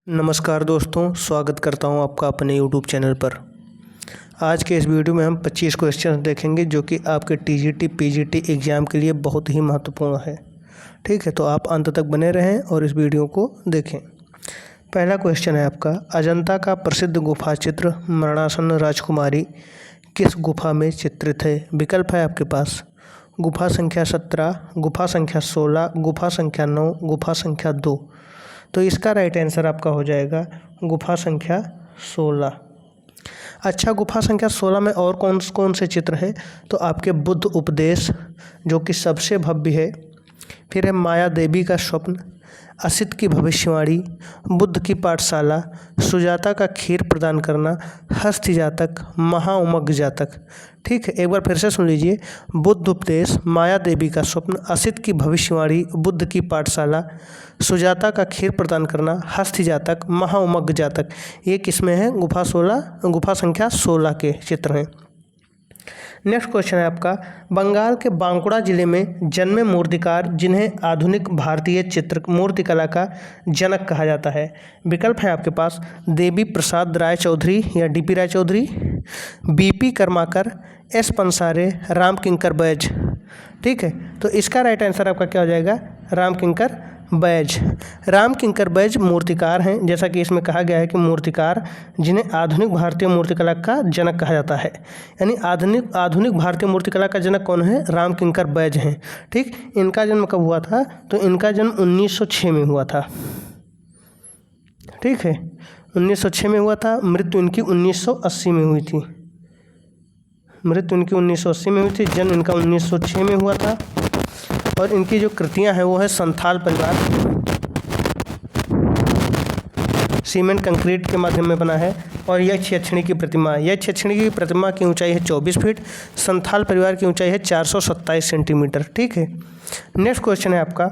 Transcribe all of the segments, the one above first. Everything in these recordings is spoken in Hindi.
नमस्कार दोस्तों, स्वागत करता हूं आपका अपने YouTube चैनल पर। आज के इस वीडियो में हम 25 क्वेश्चन देखेंगे जो कि आपके TGT PGT एग्ज़ाम के लिए बहुत ही महत्वपूर्ण है। ठीक है, तो आप अंत तक बने रहें और इस वीडियो को देखें। पहला क्वेश्चन है आपका, अजंता का प्रसिद्ध गुफा चित्र मरणासन राजकुमारी किस गुफा में चित्रित है? विकल्प है आपके पास गुफा संख्या 17, गुफा संख्या 16, गुफा संख्या 9, गुफा संख्या 2। तो इसका राइट आंसर आपका हो जाएगा गुफा संख्या 16। अच्छा, गुफा संख्या 16 में और कौन कौन से चित्र हैं? तो आपके बुद्ध उपदेश जो कि सबसे भव्य है, फिर है माया देवी का स्वप्न, असित की भविष्यवाणी, बुद्ध की पाठशाला, सुजाता का खीर प्रदान करना, हस्त जातक, महाउमग जातक। ठीक है, एक बार फिर से सुन लीजिए। बुद्ध उपदेश, माया देवी का स्वप्न, असित की भविष्यवाणी, बुद्ध की पाठशाला, सुजाता का खीर प्रदान करना, हस्त जातक, महाउमग जातक। ये किसमें है? गुफा संख्या 16 के चित्र हैं। नेक्स्ट क्वेश्चन है आपका, बंगाल के बांकुड़ा जिले में जन्मे मूर्तिकार जिन्हें आधुनिक भारतीय चित्र मूर्तिकला का जनक कहा जाता है। विकल्प है आपके पास देवी प्रसाद राय चौधरी या DP राय चौधरी, BP कर्माकर, S पंसारे, राम किंकर बैज। ठीक है, तो इसका राइट आंसर आपका क्या हो जाएगा? राम किंकर बैज। राम किंकर बैज मूर्तिकार हैं, जैसा कि इसमें कहा गया है कि मूर्तिकार जिन्हें आधुनिक भारतीय मूर्तिकला का जनक कहा जाता है। यानी आधुनिक भारतीय मूर्तिकला का जनक कौन है? राम किंकर बैज हैं। ठीक, इनका जन्म कब हुआ था? तो इनका जन्म 1906 में हुआ था। ठीक है, 1906 में हुआ था। मृत्यु इनकी 1980 में हुई थी। जन्म इनका 1906 में हुआ था। और इनकी जो कृतियां हैं वो है संथाल परिवार, सीमेंट कंक्रीट के माध्यम में बना है। और यक्ष यक्षिणी की प्रतिमा की ऊंचाई है 24 फीट। संथाल परिवार की ऊंचाई है 427 सेंटीमीटर। ठीक है, नेक्स्ट क्वेश्चन है आपका,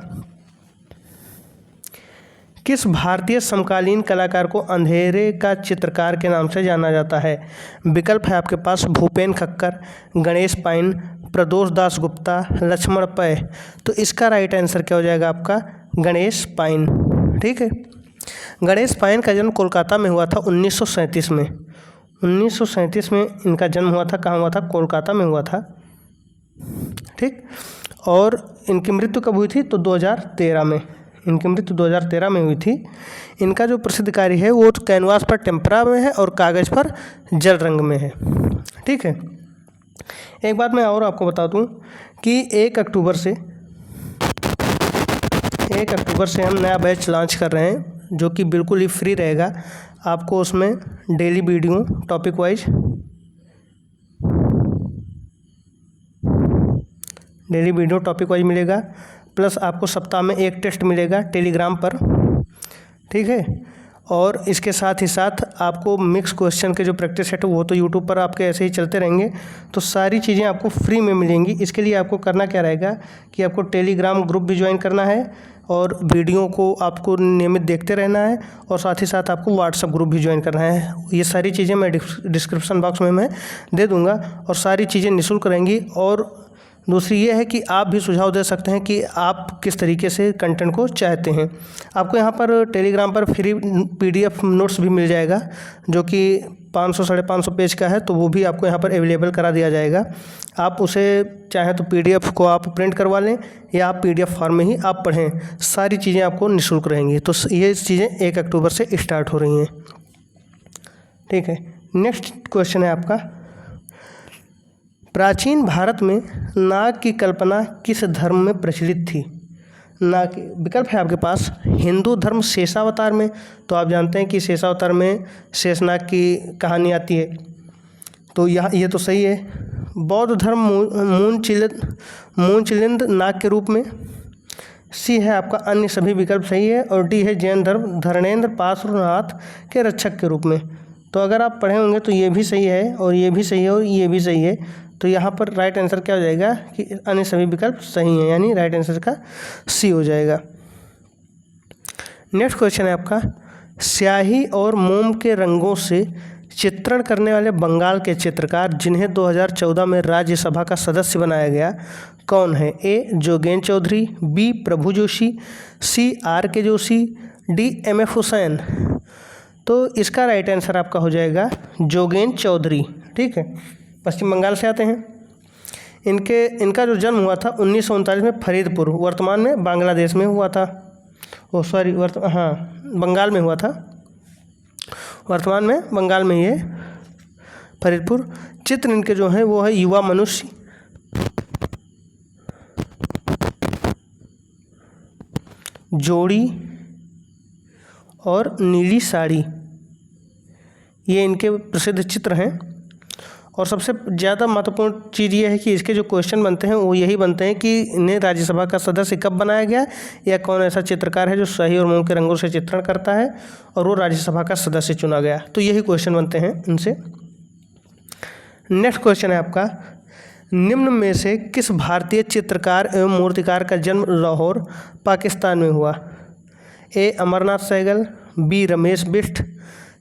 किस भारतीय समकालीन कलाकार को अंधेरे का चित्रकार के नाम से जाना जाता है? विकल्प है आपके पास भूपेन खक्कर, गणेश पाइन, प्रदोष दास गुप्ता, लक्ष्मण पै। तो इसका राइट आंसर क्या हो जाएगा आपका? गणेश पाइन। ठीक है, गणेश पाइन का जन्म कोलकाता में हुआ था 1937 में। 1937 में इनका जन्म हुआ था। कहाँ हुआ था? कोलकाता में हुआ था। ठीक, और इनकी मृत्यु कब हुई थी? तो 2013 में। इनकी मृत्यु 2013 में हुई थी। इनका जो प्रसिद्ध कार्य है वो कैनवास पर टेम्परा में है और कागज़ पर जल रंग में है। ठीक है, एक बात मैं और आपको बता दूं कि 1 अक्टूबर से हम नया बैच लॉन्च कर रहे हैं जो कि बिल्कुल ही फ्री रहेगा। आपको उसमें डेली वीडियो टॉपिक वाइज मिलेगा, प्लस आपको सप्ताह में 1 टेस्ट मिलेगा टेलीग्राम पर। ठीक है, और इसके साथ ही साथ आपको मिक्स क्वेश्चन के जो प्रैक्टिस सेट है वो तो यूट्यूब पर आपके ऐसे ही चलते रहेंगे। तो सारी चीज़ें आपको फ्री में मिलेंगी। इसके लिए आपको करना क्या रहेगा कि आपको टेलीग्राम ग्रुप भी ज्वाइन करना है और वीडियो को आपको नियमित देखते रहना है, और साथ ही साथ आपको व्हाट्सएप ग्रुप भी ज्वाइन करना है। ये सारी चीज़ें मैं डिस्क्रिप्शन बॉक्स में मैं दे दूँगा और सारी चीज़ें निःशुल्क रहेंगी। और दूसरी ये है कि आप भी सुझाव दे सकते हैं कि आप किस तरीके से कंटेंट को चाहते हैं। आपको यहाँ पर टेलीग्राम पर फ्री PDF नोट्स भी मिल जाएगा जो कि 500-550 पेज का है, तो वो भी आपको यहाँ पर अवेलेबल करा दिया जाएगा। आप उसे चाहें तो PDF को आप प्रिंट करवा लें या आप PDF फॉर्म में ही आप पढ़ें। सारी चीज़ें आपको निःशुल्क रहेंगी। तो ये चीज़ें 1 अक्टूबर से स्टार्ट हो रही हैं। ठीक है, नेक्स्ट क्वेश्चन है आपका, प्राचीन भारत में नाग की कल्पना किस धर्म में प्रचलित थी? नाग, विकल्प है आपके पास हिंदू धर्म शेषावतार में। तो आप जानते हैं कि शेषावतार में शेषनाग की कहानी आती है, तो ये तो सही है। बौद्ध धर्म मूंचलिंद नाग के रूप में। C है आपका अन्य सभी विकल्प सही है। और D है जैन धर्म धर्मेंद्र पार्श्वनाथ के रक्षक के रूप में। तो अगर आप पढ़े होंगे तो ये भी सही है और ये भी सही है और ये भी सही है। तो यहाँ पर राइट आंसर क्या हो जाएगा कि अन्य सभी विकल्प सही हैं, यानी राइट आंसर का C हो जाएगा। नेक्स्ट क्वेश्चन है आपका, स्याही और मोम के रंगों से चित्रण करने वाले बंगाल के चित्रकार जिन्हें 2014 में राज्यसभा का सदस्य बनाया गया कौन है? A Jogen Chaudhary, B Prabhu Joshi, C R के Joshi, D M F Hussain. तो इसका राइट आंसर आपका हो जाएगा जोगेन चौधरी। ठीक है, पश्चिम बंगाल से आते हैं। इनका जो जन्म हुआ था 1939 में फरीदपुर, वर्तमान में बांग्लादेश में हुआ था। बंगाल में हुआ था, वर्तमान में बंगाल में ये फरीदपुर। चित्र इनके जो हैं वो है युवा मनुष्य, जोड़ी और नीली साड़ी, ये इनके प्रसिद्ध चित्र हैं। और सबसे ज़्यादा महत्वपूर्ण चीज़ ये है कि इसके जो क्वेश्चन बनते हैं वो यही बनते हैं कि इन्हें राज्यसभा का सदस्य कब बनाया गया, या कौन ऐसा चित्रकार है जो सही और मूंग के रंगों से चित्रण करता है और वो राज्यसभा का सदस्य चुना गया। तो यही क्वेश्चन बनते हैं इनसे। नेक्स्ट क्वेश्चन है आपका, निम्न में से किस भारतीय चित्रकार एवं मूर्तिकार का जन्म लाहौर, पाकिस्तान में हुआ? A Amarnath Sehgal, B Ramesh Bisht,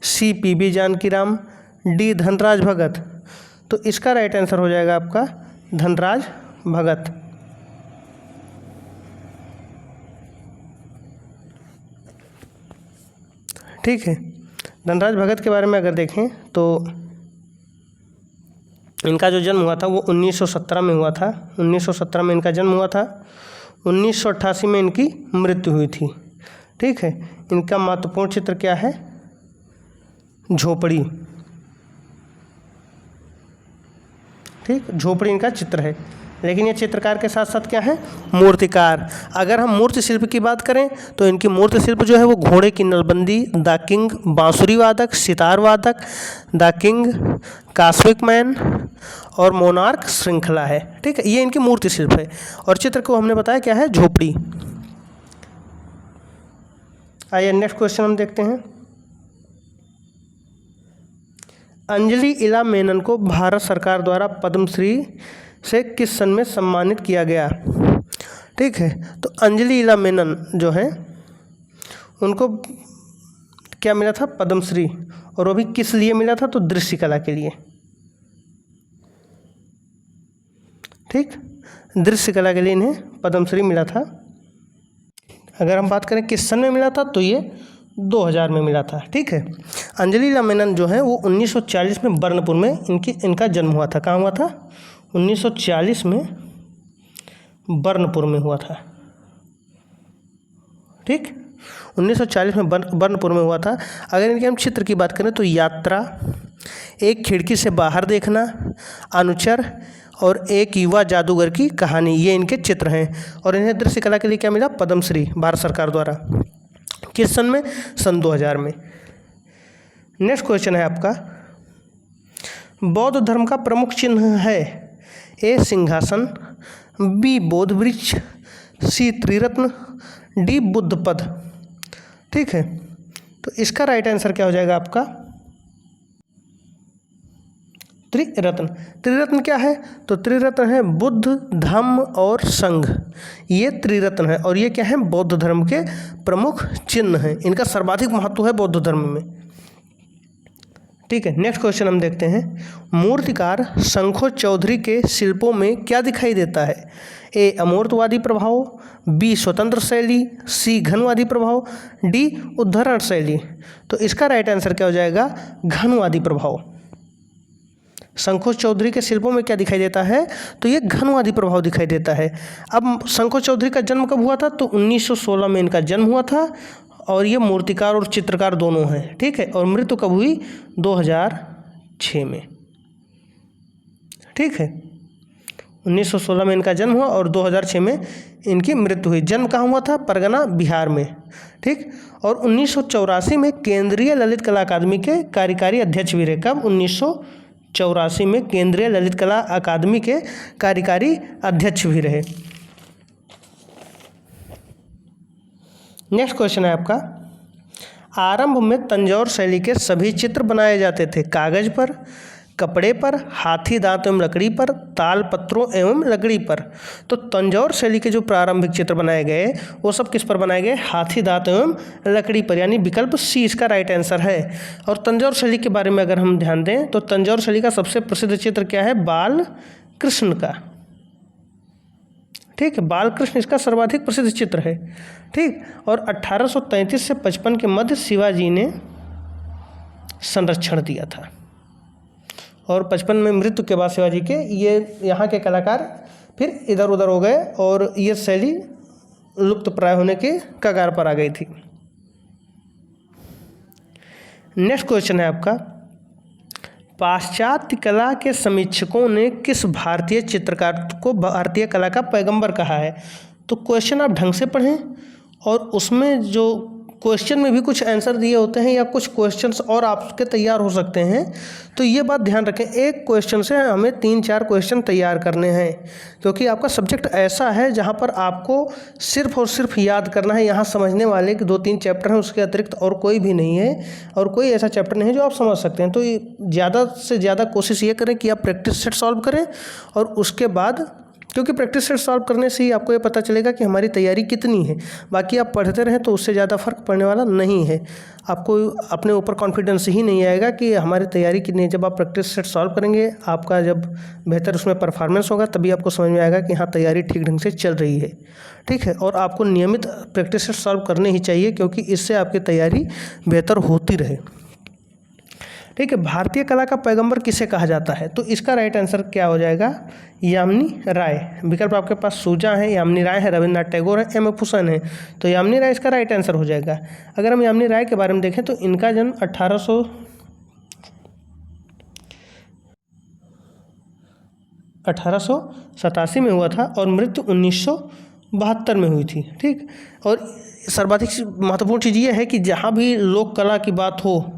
C P Janakiram, D Dhanraj Bhagat. तो इसका राइट आंसर हो जाएगा आपका धनराज भगत। ठीक है, धनराज भगत के बारे में अगर देखें तो इनका जो जन्म हुआ था वो 1917 में हुआ था। 1917 में इनका जन्म हुआ था, 1988 में इनकी मृत्यु हुई थी। ठीक है, इनका महत्वपूर्ण चित्र क्या है? झोपड़ी। ठीक, झोपड़ी इनका चित्र है। लेकिन ये चित्रकार के साथ साथ क्या है? मूर्तिकार। अगर हम मूर्ति शिल्प की बात करें तो इनकी मूर्ति शिल्प जो है वो घोड़े की नलबंदी, द किंग बांसुरी वादक, सितार वादक, द किंग, कॉस्मिक मैन और मोनार्क श्रृंखला है। ठीक है, ये इनकी मूर्ति शिल्प है। और चित्र को हमने बताया क्या है? झोपड़ी। आइए नेक्स्ट क्वेश्चन हम देखते हैं। अंजलि इला मेनन को भारत सरकार द्वारा पद्मश्री से किस सन में सम्मानित किया गया? ठीक है, तो अंजलि इला मेनन जो है उनको क्या मिला था? पद्मश्री। और वो भी किस लिए मिला था? तो दृश्य कला के लिए। ठीक, दृश्य कला के लिए इन्हें पद्मश्री मिला था। अगर हम बात करें किस सन में मिला था तो ये 2000 में मिला था। ठीक है, अंजलि इला मेनन जो है वो 1940 में बर्नपुर में इनका जन्म हुआ था। कहाँ हुआ था? 1940 में बर्नपुर में हुआ था। ठीक, 1940 में बर्नपुर में हुआ था। अगर इनके हम चित्र की बात करें तो यात्रा, एक खिड़की से बाहर देखना, अनुचर और एक युवा जादूगर की कहानी, ये इनके चित्र हैं। और इन्हें दृश्य कला के लिए क्या मिला? पद्मश्री, भारत सरकार द्वारा। किस सन में? सन 2000 में। नेक्स्ट क्वेश्चन है आपका, बौद्ध धर्म का प्रमुख चिन्ह है? ए सिंहासन, बी बोध वृक्ष, सी त्रिरत्न, डी बुद्ध पद। ठीक है, तो इसका राइट आंसर क्या हो जाएगा आपका? त्रिरत्न। त्रिरत्न क्या है? तो त्रिरत्न है बुद्ध, धम्म और संघ। ये त्रिरत्न है और ये क्या है? बौद्ध धर्म के प्रमुख चिन्ह हैं। इनका सर्वाधिक महत्व है बौद्ध धर्म में। ठीक है, नेक्स्ट क्वेश्चन हम देखते हैं। मूर्तिकार शंखो चौधरी के शिल्पों में क्या दिखाई देता है? ए अमूर्तवादी प्रभाव, बी स्वतंत्र शैली, सी घनवादी प्रभाव, डी उद्धरण शैली। तो इसका राइट आंसर क्या हो जाएगा? घनवादी प्रभाव। शंखो चौधरी के शिल्पों में क्या दिखाई देता है? तो ये घनवादी प्रभाव दिखाई देता है। अब शंखो चौधरी का जन्म कब हुआ था? तो 1916 में इनका जन्म हुआ था और ये मूर्तिकार और चित्रकार दोनों हैं। ठीक है, और मृत्यु कब हुई? 2006 में। ठीक है, 1916 में इनका जन्म हुआ और 2006 में इनकी मृत्यु हुई। जन्म कहाँ हुआ था? परगना, बिहार में। ठीक, और 1984 में केंद्रीय ललित कला अकादमी के कार्यकारी अध्यक्ष भी रहे। कब? 1984 में केंद्रीय ललित कला अकादमी के कार्यकारी अध्यक्ष भी रहे। नेक्स्ट क्वेश्चन है आपका, आरंभ में तंजौर शैली के सभी चित्र बनाए जाते थे कागज पर, कपड़े पर, हाथी दांत एवं लकड़ी पर, ताल पत्रों एवं लकड़ी पर। तो तंजौर शैली के जो प्रारंभिक चित्र बनाए गए वो सब किस पर बनाए गए? हाथी दांत एवं लकड़ी पर, यानी विकल्प सी इसका राइट आंसर है। और तंजौर शैली के बारे में अगर हम ध्यान दें तो तंजौर शैली का सबसे प्रसिद्ध चित्र क्या है? बाल कृष्ण का। ठीक है, बाल कृष्ण इसका सर्वाधिक प्रसिद्ध चित्र है। ठीक, और 1833 से 55 के मध्य शिवाजी ने संरक्षण दिया था। और 55 में मृत्यु के बाद शिवाजी के ये यहाँ के कलाकार फिर इधर उधर हो गए और ये शैली लुप्त प्राय होने के कगार पर आ गई थी। नेक्स्ट क्वेश्चन है आपका, पाश्चात्य कला के समीक्षकों ने किस भारतीय चित्रकार को भारतीय कला का पैगंबर कहा है? तो क्वेश्चन आप ढंग से पढ़ें और उसमें जो क्वेश्चन में भी कुछ आंसर दिए होते हैं या कुछ क्वेश्चंस और आपके तैयार हो सकते हैं, तो ये बात ध्यान रखें, एक क्वेश्चन से हमें 3-4 क्वेश्चन तैयार करने हैं, क्योंकि आपका सब्जेक्ट ऐसा है जहाँ पर आपको सिर्फ और सिर्फ याद करना है। यहाँ समझने वाले 2-3 चैप्टर हैं, उसके अतिरिक्त और कोई भी नहीं है और कोई ऐसा चैप्टर नहीं है जो आप समझ सकते हैं। तो ज़्यादा से ज़्यादा कोशिश ये करें कि आप प्रैक्टिस सेट सॉल्व करें और उसके बाद, क्योंकि प्रैक्टिस सेट सॉल्व करने से ही आपको ये पता चलेगा कि हमारी तैयारी कितनी है। बाकी आप पढ़ते रहें तो उससे ज़्यादा फ़र्क पड़ने वाला नहीं है। आपको अपने ऊपर कॉन्फिडेंस ही नहीं आएगा कि हमारी तैयारी कितनी है। जब आप प्रैक्टिस सेट सॉल्व करेंगे, आपका जब बेहतर उसमें परफॉर्मेंस होगा, तभी आपको समझ में आएगा कि हाँ, तैयारी ठीक ढंग से चल रही है। ठीक है, और आपको नियमित प्रैक्टिस सेट सॉल्व करने ही चाहिए, क्योंकि इससे आपकी तैयारी बेहतर होती रहे। ठीक है, भारतीय कला का पैगंबर किसे कहा जाता है? तो इसका राइट आंसर क्या हो जाएगा? यामिनी राय। विकल्प आपके पास सूजा है, यामिनी राय है, रविन्द्रनाथ टैगोर है, एम एफ हुसैन है। तो यामिनी राय इसका राइट आंसर हो जाएगा। अगर हम यामिनी राय के बारे में देखें तो इनका जन्म 1887 में हुआ था और मृत्यु 1972 में हुई थी। ठीक, और सर्वाधिक महत्वपूर्ण चीज़ ये है कि जहाँ भी लोक कला की बात हो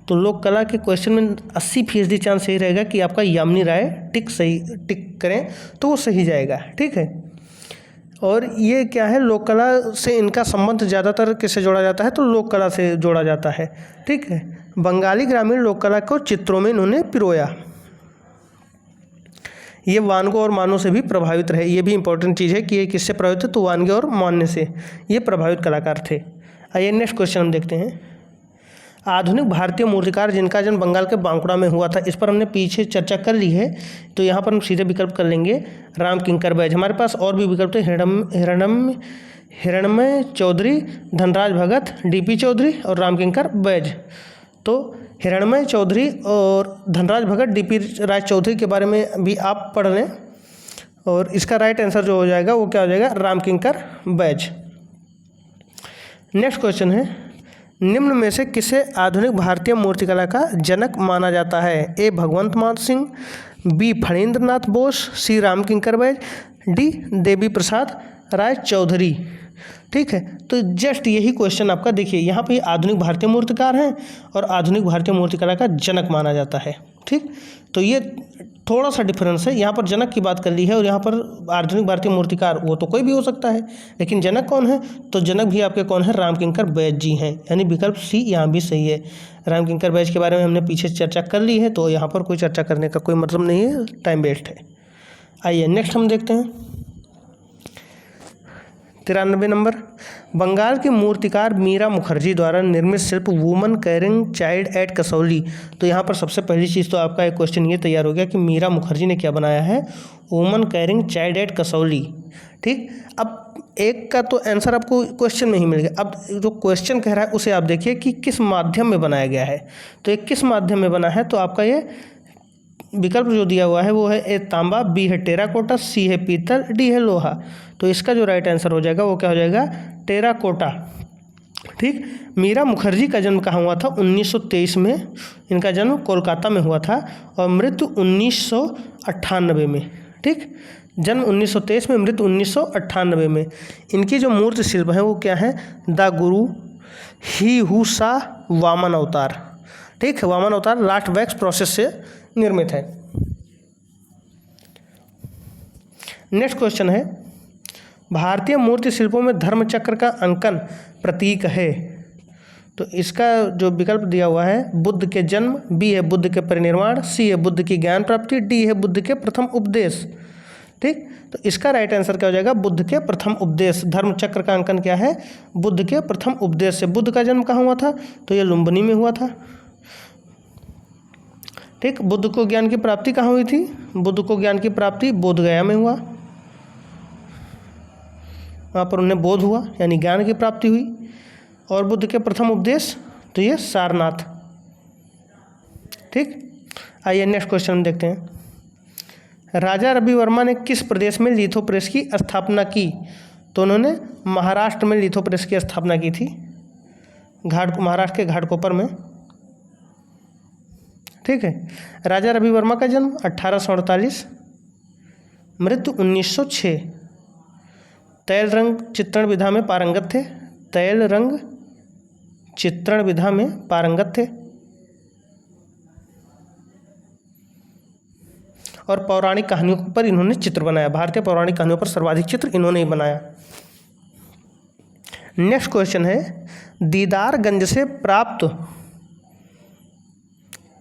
तो लोक कला के क्वेश्चन में 80% चांस यही रहेगा कि आपका यामिनी राय टिक करें तो वो सही जाएगा। ठीक है, और ये क्या है, लोक कला से इनका संबंध ज़्यादातर किससे जोड़ा जाता है? तो लोक कला से जोड़ा जाता है। ठीक है, बंगाली ग्रामीण लोक कला को चित्रों में इन्होंने पिरोया। ये वानगो और मानो से भी प्रभावित रहे। ये भी इंपॉर्टेंट चीज़ है कि ये किससे प्रभावित है? तो वानगे और मान्य से ये प्रभावित कलाकार थे। आइए नेक्स्ट क्वेश्चन हम देखते हैं। आधुनिक भारतीय मूर्तिकार जिनका जन्म बंगाल के बांकुड़ा में हुआ था, इस पर हमने पीछे चर्चा कर ली है, तो यहाँ पर हम सीधे विकल्प कर लेंगे राम किंकर बैज। हमारे पास और भी विकल्प थे, हिरणमय चौधरी, धनराज भगत, डीपी चौधरी और राम किंकर बैज। तो हिरणमय चौधरी और धनराज भगत, डीपी राज चौधरी के बारे में भी आप पढ़ लें और इसका राइट आंसर जो हो जाएगा वो क्या हो जाएगा? राम किंकर बैज। नेक्स्ट क्वेश्चन है, निम्न में से किसे आधुनिक भारतीय मूर्तिकला का जनक माना जाता है? ए भगवंत मान सिंह, बी फणींद्र नाथ बोस, सी राम किंकर बैज, डी देवी प्रसाद राय चौधरी। ठीक है, तो जस्ट यही क्वेश्चन आपका देखिए, यहाँ पे आधुनिक भारतीय मूर्तिकार हैं और आधुनिक भारतीय मूर्तिकला का जनक माना जाता है। ठीक, तो ये थोड़ा सा डिफरेंस है। यहाँ पर जनक की बात कर ली है और यहाँ पर आधुनिक भारतीय मूर्तिकार वो तो कोई भी हो सकता है, लेकिन जनक कौन है? तो जनक भी आपके कौन है? राम किंकर बैज जी हैं, यानी विकल्प सी यहाँ भी सही है। राम किंकर बैज के बारे में हमने पीछे चर्चा कर ली है, तो यहाँ पर कोई चर्चा करने का कोई मतलब नहीं है, टाइम वेस्ट है। आइए नेक्स्ट हम देखते हैं 93 नंबर। बंगाल के मूर्तिकार मीरा मुखर्जी द्वारा निर्मित शिल्प woman carrying child at Kasauli. तो यहाँ पर सबसे पहली चीज़ तो आपका एक क्वेश्चन ये तैयार हो गया कि मीरा मुखर्जी ने क्या बनाया है? Woman carrying child at Kasauli. ठीक, अब एक का तो आंसर आपको क्वेश्चन में ही मिल गया। अब जो क्वेश्चन कह रहा है उसे आप देखिए कि किस माध्यम में बनाया गया है। तो ये किस माध्यम में बना है? तो आपका ये विकल्प जो दिया हुआ है वो है ए तांबा, बी है टेराकोटा, सी है पीतल, डी है लोहा। तो इसका जो राइट आंसर हो जाएगा वो क्या हो जाएगा? टेराकोटा। ठीक, मीरा मुखर्जी का जन्म कहाँ हुआ था? 1923 में। इनका जन्म कोलकाता में हुआ था और मृत्यु 1998 में। ठीक, जन्म 1923 में, मृत्यु 1998 में। इनकी जो मूर्ति शिल्प है वो क्या है? द गुरु, ही हु सा, वामन अवतार। ठीक, वामन अवतार लास्ट वैक्स प्रोसेस से निर्मित है। नेक्स्ट क्वेश्चन है, भारतीय मूर्ति शिल्पों में धर्मचक्र का अंकन प्रतीक है। तो इसका जो विकल्प दिया हुआ है, बुद्ध के जन्म, बी है बुद्ध के परिनिर्वाण, सी है बुद्ध की ज्ञान प्राप्ति, डी है बुद्ध के प्रथम उपदेश। ठीक, तो इसका राइट आंसर क्या हो जाएगा? बुद्ध के प्रथम उपदेश। धर्मचक्र का अंकन क्या है? बुद्ध के प्रथम उपदेश से। बुद्ध का जन्म कहाँ हुआ था? तो ये लुम्बिनी में हुआ था। ठीक, बुद्ध को ज्ञान की प्राप्ति कहाँ हुई थी? बुद्ध को ज्ञान की प्राप्ति बोधगया में हुआ, वहाँ पर उन्हें बोध हुआ यानी ज्ञान की प्राप्ति हुई। और बुद्ध के प्रथम उपदेश तो ये सारनाथ। ठीक। आइए नेक्स्ट क्वेश्चन हम देखते हैं। राजा रवि वर्मा ने किस प्रदेश में लिथो प्रेस की स्थापना की? तो उन्होंने महाराष्ट्र में लिथो प्रेस की स्थापना की थी, महाराष्ट्र के घाटकोपर में, ठीक है। राजा रवि वर्मा का जन्म 1848, मृत्यु 1906। तैल रंग चित्रण विधा में पारंगत थे, तैल रंग चित्रण विधा में पारंगत थे। और पौराणिक कहानियों पर इन्होंने चित्र बनाया, भारतीय पौराणिक कहानियों पर सर्वाधिक चित्र इन्होंने ही बनाया। नेक्स्ट क्वेश्चन है, दीदारगंज से प्राप्त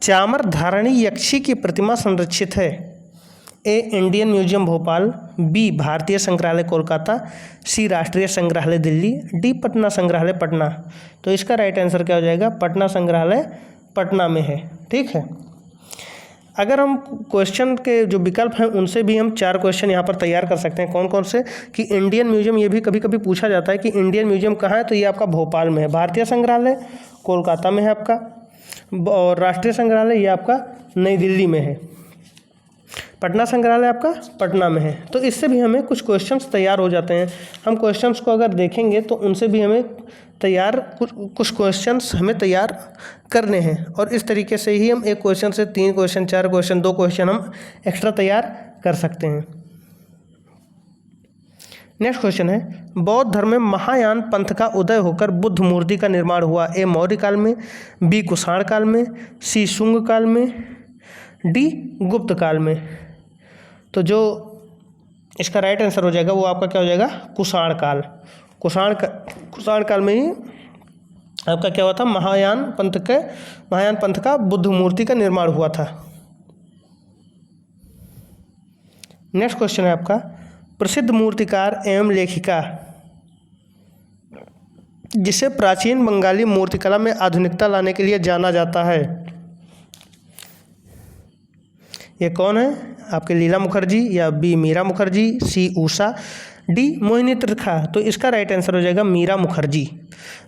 चामर धारणी यक्षी की प्रतिमा संरक्षित है? ए इंडियन म्यूजियम भोपाल, बी भारतीय संग्रहालय कोलकाता, सी राष्ट्रीय संग्रहालय दिल्ली, डी पटना संग्रहालय पटना। तो इसका राइट आंसर क्या हो जाएगा? पटना संग्रहालय पटना में है, ठीक है। अगर हम क्वेश्चन के जो विकल्प हैं उनसे भी हम 4 क्वेश्चन यहाँ पर तैयार कर सकते हैं। कौन कौन से? कि इंडियन म्यूजियम, ये भी कभी कभी पूछा जाता है कि इंडियन म्यूजियम कहाँ है, तो ये आपका भोपाल में है। भारतीय संग्रहालय कोलकाता में है आपका, और राष्ट्रीय संग्रहालय ये आपका नई दिल्ली में है। पटना संग्रहालय आपका पटना में है। तो इससे भी हमें कुछ क्वेश्चंस तैयार हो जाते हैं। हम क्वेश्चंस को अगर देखेंगे तो उनसे भी हमें कुछ क्वेश्चंस हमें तैयार करने हैं, और इस तरीके से ही हम एक क्वेश्चन से 3 क्वेश्चन, 4 क्वेश्चन, 2 क्वेश्चन हम एक्स्ट्रा तैयार कर सकते हैं। नेक्स्ट क्वेश्चन है, बौद्ध धर्म में महायान पंथ का उदय होकर बुद्ध मूर्ति का निर्माण हुआ? ए मौर्य काल में, बी कुषाण काल में, सी शुंग काल में, डी गुप्त काल में। तो जो इसका राइट आंसर हो जाएगा वो आपका क्या हो जाएगा? कुषाण काल। कुषाण काल में ही आपका क्या हुआ था? महायान पंथ का बुद्ध मूर्ति का निर्माण हुआ था। नेक्स्ट क्वेश्चन है आपका, प्रसिद्ध मूर्तिकार एवं लेखिका जिसे प्राचीन बंगाली मूर्तिकला में आधुनिकता लाने के लिए जाना जाता है, ये कौन है? आपके लीला मुखर्जी, या बी मीरा मुखर्जी, सी उषा, डी मोहिनी त्रिखा। तो इसका राइट आंसर हो जाएगा मीरा मुखर्जी।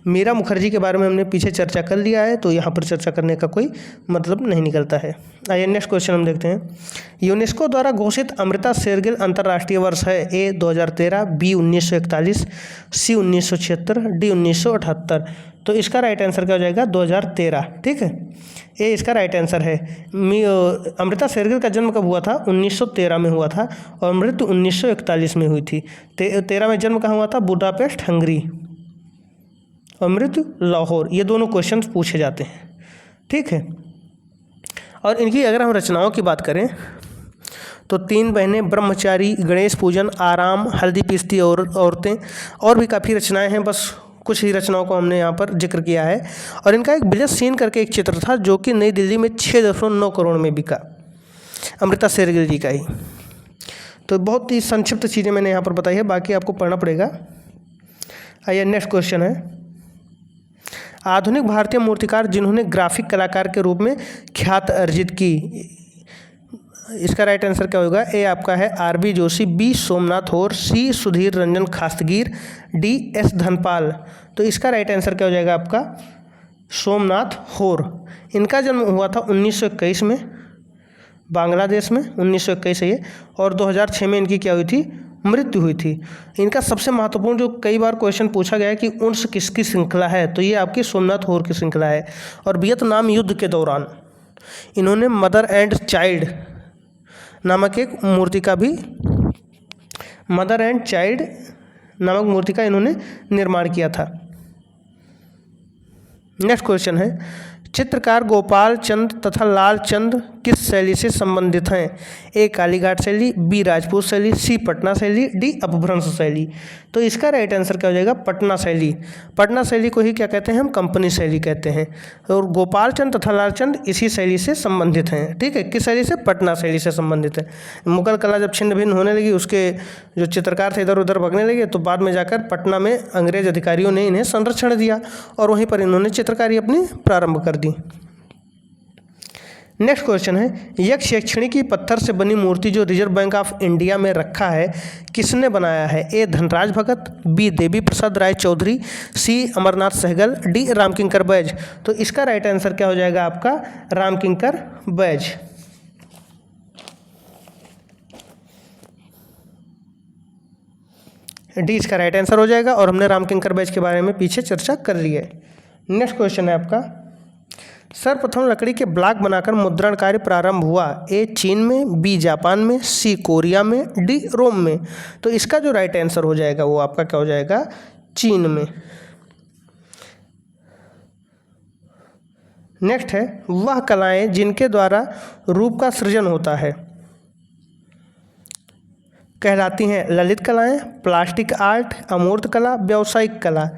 मीरा मुखर्जी के बारे में हमने पीछे चर्चा कर लिया है, तो यहाँ पर चर्चा करने का कोई मतलब नहीं निकलता है। आइए नेक्स्ट क्वेश्चन हम देखते हैं। यूनेस्को द्वारा घोषित अमृता शेरगिल अंतर्राष्ट्रीय वर्ष है? ए 2013, बी 1941, सी 1976, डी 1978। तो इसका राइट आंसर क्या हो जाएगा? 2013, ठीक है। ये इसका राइट आंसर है। अमृता शेरगिल का जन्म कब हुआ था? 1913 में हुआ था, और मृत्यु 1941 में हुई थी। 13 में जन्म कहाँ हुआ था? बुडापेस्ट हंगरी, और मृत्यु लाहौर। ये दोनों क्वेश्चन पूछे जाते हैं, ठीक है। और इनकी अगर हम रचनाओं की बात करें तो 3 बहनें, ब्रह्मचारी, गणेश पूजन, आराम, हल्दी पीसती औरतें, और भी काफ़ी रचनाएं हैं। बस कुछ ही रचनाओं को हमने यहाँ पर जिक्र किया है। और इनका एक ब्रिज सीन करके एक चित्र था जो कि नई दिल्ली में 6.9 करोड़ में बिका, अमृता शेरगिल जी का ही। तो बहुत ही संक्षिप्त चीज़ें मैंने यहाँ पर बताई है, बाकी आपको पढ़ना पड़ेगा। आइए नेक्स्ट क्वेश्चन है, आधुनिक भारतीय मूर्तिकार जिन्होंने ग्राफिक कलाकार के रूप में ख्याति अर्जित की, इसका राइट आंसर क्या होगा? ए आपका है आर.बी. जोशी, बी सोमनाथ होर, सी सुधीर रंजन खास्तगीर, डी एस धनपाल। तो इसका राइट आंसर क्या हो जाएगा आपका? सोमनाथ होर। इनका जन्म हुआ था 1921 में, बांग्लादेश में 1921 है ये, और 2006 में इनकी क्या हुई थी? मृत्यु हुई थी। इनका सबसे महत्वपूर्ण जो कई बार क्वेश्चन पूछा गया है कि उन्स किसकी श्रृंखला है, तो ये आपकी सोमनाथ होर की श्रृंखला है। और वियतनाम युद्ध के दौरान इन्होंने मदर एंड चाइल्ड नामक एक मूर्तिका भी, मदर एंड चाइल्ड नामक मूर्ति का इन्होंने निर्माण किया था। नेक्स्ट क्वेश्चन है, चित्रकार गोपाल चंद तथा लाल चंद किस शैली से संबंधित हैं? ए कालीघाट शैली, बी राजपूत शैली, सी पटना शैली, डी अपभ्रंश शैली। तो इसका राइट आंसर क्या हो जाएगा? पटना शैली। पटना शैली को ही क्या कहते हैं? हम कंपनी शैली कहते हैं। और गोपाल चंद तथा लाल चंद इसी शैली से संबंधित हैं, ठीक है। किस शैली से? पटना शैली से संबंधित है। मुगल कला जब छिन्न भिन्न होने लगी, उसके जो चित्रकार थे इधर उधर भगने लगे, तो बाद में जाकर पटना में अंग्रेज अधिकारियों ने इन्हें संरक्षण दिया, और वहीं पर इन्होंने चित्रकारी अपनी प्रारंभ कर दी। नेक्स्ट क्वेश्चन है, एक शैक्षणिकी पत्थर से बनी मूर्ति जो रिजर्व बैंक ऑफ इंडिया में रखा है किसने बनाया है? ए धनराज भगत, बी देवी प्रसाद राय चौधरी, सी अमरनाथ सहगल, डी रामकिंकर बैज। तो इसका राइट आंसर क्या हो जाएगा आपका? रामकिंकर बैज। डी इसका राइट आंसर हो जाएगा और हमने रामकिंकर बैज के बारे में पीछे चर्चा कर ली है। नेक्स्ट क्वेश्चन है आपका, सर्वप्रथम लकड़ी के ब्लॉक बनाकर मुद्रण कार्य प्रारंभ हुआ? ए चीन में, बी जापान में, सी कोरिया में, डी रोम में। तो इसका जो राइट आंसर हो जाएगा वो आपका क्या हो जाएगा? चीन में। नेक्स्ट है, वह कलाएं जिनके द्वारा रूप का सृजन होता है कहलाती हैं ललित कलाएं, प्लास्टिक आर्ट, अमूर्त कला, व्यावसायिक कला।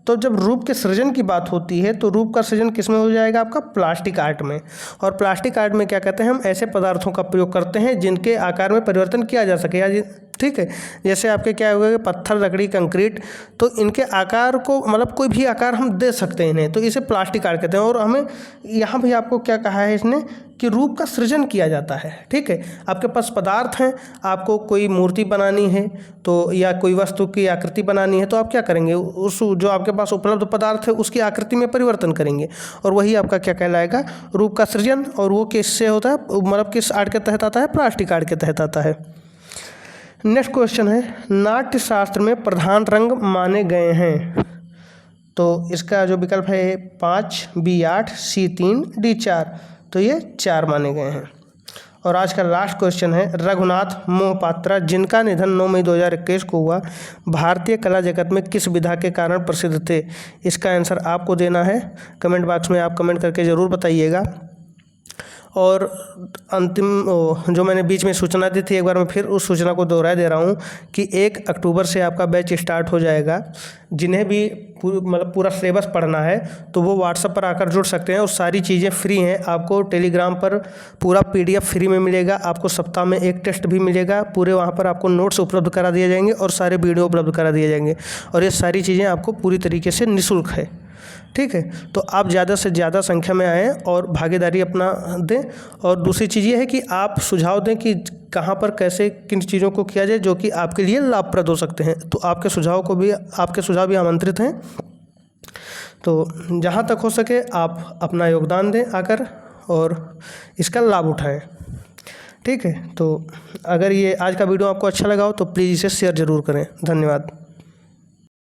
तो जब रूप के सृजन की बात होती है तो रूप का सृजन किस में हो जाएगा आपका? प्लास्टिक आर्ट में। और प्लास्टिक आर्ट में क्या कहते हैं? हम ऐसे पदार्थों का प्रयोग करते हैं जिनके आकार में परिवर्तन किया जा सके, या ठीक है, जैसे आपके क्या होगा, पत्थर, लकड़ी, कंक्रीट, तो इनके आकार को मतलब कोई भी आकार हम दे सकते हैं इन्हें, तो इसे प्लास्टिक आर्ट कहते हैं। और हमें यहाँ भी आपको क्या कहा है इसने कि रूप का सृजन किया जाता है। ठीक है, आपके पास पदार्थ हैं, आपको कोई मूर्ति बनानी है तो या कोई वस्तु की आकृति बनानी है तो आप क्या करेंगे? उस जो आपके पास उपलब्ध पदार्थ है उसकी आकृति में परिवर्तन करेंगे और वही आपका क्या कहलाएगा? रूप का सृजन। और वो किससे होता है? मतलब किस आर्ट के तहत आता है? प्लास्टिक आर्ट के तहत आता है। नेक्स्ट क्वेश्चन है, नाट्य शास्त्र में प्रधान रंग माने गए हैं? तो इसका जो विकल्प है 5, बी 8, सी 3, डी 4। तो ये 4 माने गए हैं। और आज का लास्ट क्वेश्चन है, रघुनाथ मोहपात्रा जिनका निधन 9 मई 2021 को हुआ, भारतीय कला जगत में किस विधा के कारण प्रसिद्ध थे? इसका आंसर आपको देना है, कमेंट बॉक्स में आप कमेंट करके ज़रूर बताइएगा। और अंतिम जो मैंने बीच में सूचना दी थी, एक बार मैं फिर उस सूचना को दोहरा दे रहा हूँ कि 1 अक्टूबर से आपका बैच स्टार्ट हो जाएगा। जिन्हें भी पूरा सिलेबस पढ़ना है तो वो व्हाट्सएप पर आकर जुड़ सकते हैं और सारी चीज़ें फ्री हैं। आपको टेलीग्राम पर पूरा PDF फ्री में मिलेगा, आपको सप्ताह में 1 टेस्ट भी मिलेगा, पूरे वहाँ पर आपको नोट्स उपलब्ध करा दिए जाएंगे और सारे वीडियो उपलब्ध करा दिए जाएंगे और ये सारी चीज़ें आपको पूरी तरीके से निःशुल्क है। ठीक है, तो आप ज़्यादा से ज़्यादा संख्या में आएँ और भागीदारी अपना दें। और दूसरी चीज़ ये है कि आप सुझाव दें कि कहाँ पर कैसे किन चीज़ों को किया जाए जो कि आपके लिए लाभप्रद हो सकते हैं। तो आपके सुझाव भी आमंत्रित हैं। तो जहाँ तक हो सके आप अपना योगदान दें आकर और इसका लाभ उठाएं। ठीक है, तो अगर ये आज का वीडियो आपको अच्छा लगा हो तो प्लीज़ इसे शेयर ज़रूर करें। धन्यवाद।